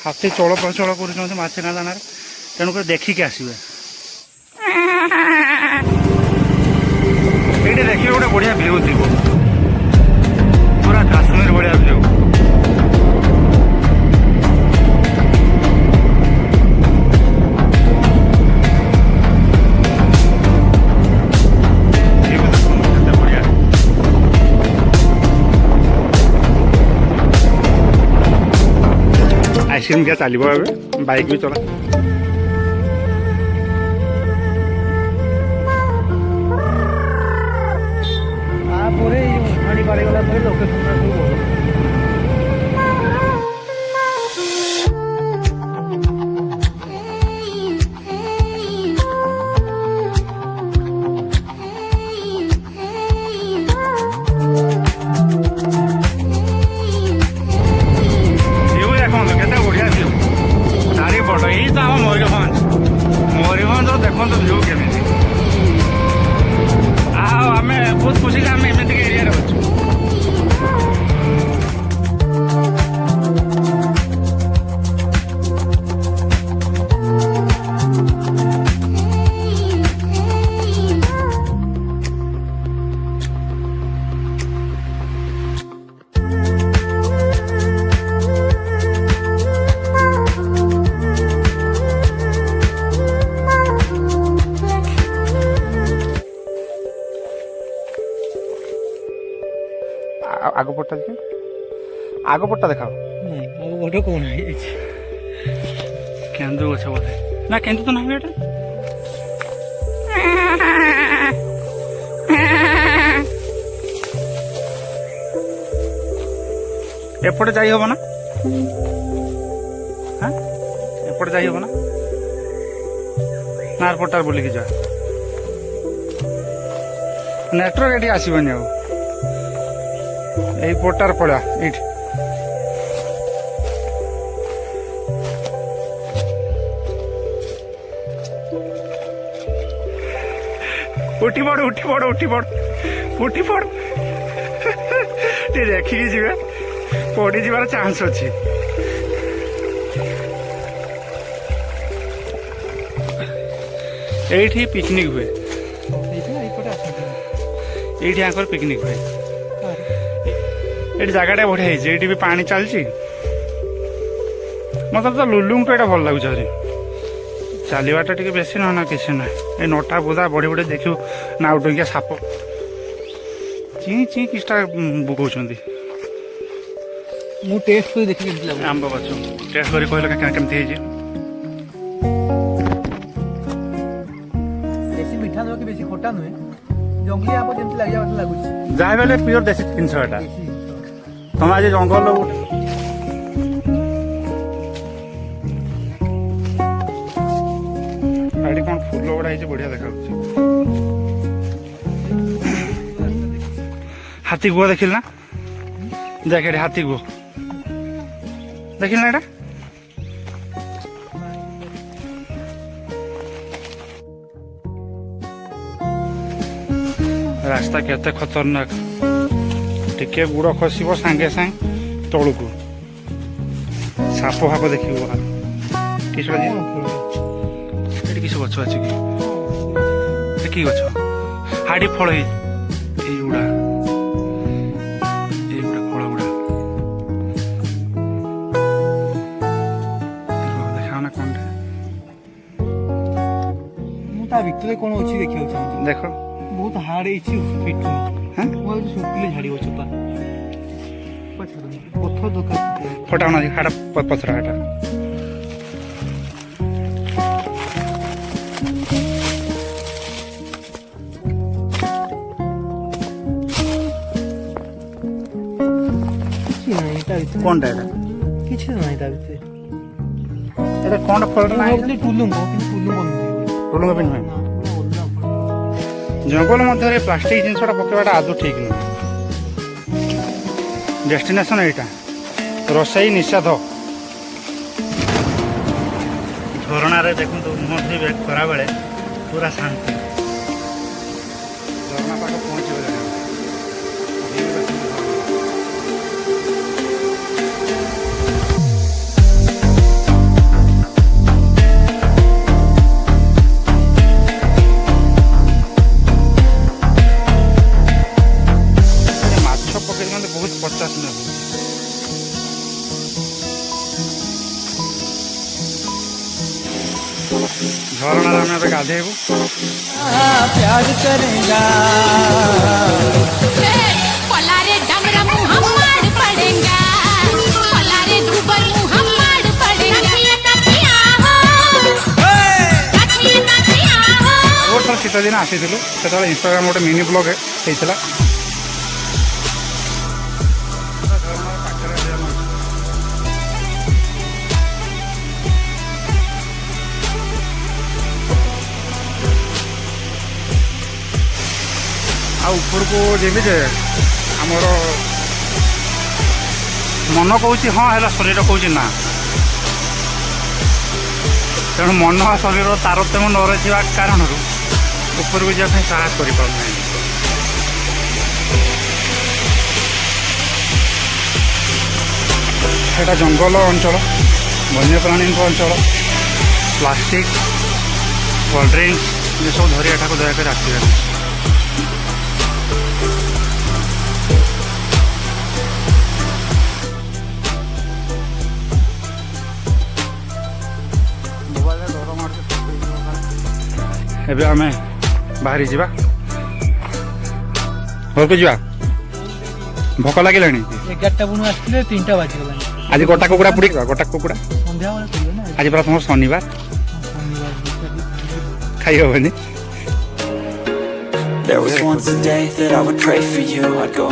हाथी चल प्रचल कर माछकांदाना तेणुक देखिक आसवे ये देखिए गोटे बढ़िया भ्यू थी पूरा काश्मीर बढ़िया भ्यू आइसक्रीम क्या चलो ए बाइक भी चला मयूरभंज देखो भ्यू केमी आम बहुत खुशी आम एमती एरिया अच्छे आगपटा आगपटा देखा आगपट कौन है केंदु गछ बोधे ना केंदु तो ना बेटा एपटे जाई होबो ना हां एपटे जाई होबो ना नारपटार बोली के जा नेटवर्क एटी आसीबनी आ यही पोटार पड़ा ये उठी पड़ उठी पड़ उठी पड़ उठी पड़ देखिकी जी पड़ी जीवार चांस अच्छी ये पिकनिक हुए ये पिकनिक हुए ये जगह बढ़िया ये भी पानी चलती मत तो लुलुंग को भल लगुच चलवाटा टे बेसी ना ना किसी ना ये नटा बुदा बढ़ी बढ़ी देखू नाउ टंकिया साप ची ची किसटा बुकौंट मु टेस्ट कर देखि आंब गछ टेस्ट कर कहले केमती है बेसी मीठा नुह कि बेसी खट्टा नुहे जंगली आंब जेमती लागिया वाला लागुच जहाँ बेले प्योर देसी जिनस एटा तुम आज जंगल गोटे कौन फूल गुड़ा बढ़िया देखा हाथी गुआ देखिल ना देख हाथी गुआ देखिल ना एटा रास्ता केते खतरनाक टिके गुड़ खसब सांगे सांग तलू को साप फाप देख किस किस गछ अच्छे कि गछ हाड़ी फल गुड़ा फल गुड़ा देखा ना कौन भितर कौन अच्छी देखा देख बहुत हार्ड फिट सुखिले झाड़ी पत्थर दुकान फटाना हाड़ा पथरा हाटा कौन किसी ना कौन फल टुलुंग भी नुहे जंगल मध्य प्लास्टिक जिनसा पकेवाटा आदौ ठीक नहीं डेस्टिनेशन यहाँ रोसई निषेध झरणार देखो मुझे खरा बेले पूरा शांति झरना पाख पहुँच ଝରଣାରେ ଆମେ ଏବେ ଗାଧେଇବୁ। प्यार करेगा पलारे डमरा मुहम्मद पड़ेगा पलारे दुबर मुहम्मद पड़ेगा तकिया हो तकिया हो ବହୁତ ଥର ଶୀତ ଦିନ ଆସିଥିଲୁ ସେତେବେଳେ ଇନଷ୍ଟାଗ୍ରାମ ଗୋଟେ ମିନି ବ୍ଲଗ୍ ହେଇଥିଲା। ଆଉ ଉପରକୁ ଯିବି ଯେ ଆମର ମନ କହୁଛି ହଁ ହେଲେ ଶରୀର କହୁଛି ନା। ତେଣୁ ମନ ଆଉ ଶରୀର ତାରତମ୍ୟ ନ ରହିଥିବା କାରଣରୁ ଉପରକୁ ଯିବା ପାଇଁ ସାହସ କରିପାରୁନାହିଁ। ଏଇଟା ଜଙ୍ଗଲ ଅଞ୍ଚଳ, ବନ୍ୟପ୍ରାଣୀଙ୍କ ଅଞ୍ଚଳ, ପ୍ଲାଷ୍ଟିକ୍ କୋଲ୍ଡ ଡ୍ରିଙ୍କସ୍ ଏସବୁ ଧରି ଏଠାକୁ ଦୟାକରି ଆସିବେନି। ଏବେ ଆମେ ବାହାରି ଯିବା, ଘରକୁ ଯିବା। ଭୋକ ଲାଗିଲାଣି। 11ଟା ବେଳୁ ଆସିଥିଲେ 3ଟା ବାଜିଗଲାଣି। ଆଜି ଗୋଟା କୁକୁଡ଼ା ପୁଡ଼ିବା, ଗୋଟା କୁକୁଡ଼ା ସନ୍ଧ୍ୟାବେଳେ କରିବେ ନା ଆଜି ପୁରା ତୁମର ଶନିବାର ଖାଇ ହବନି। There was once a day that I would pray for you. I'd go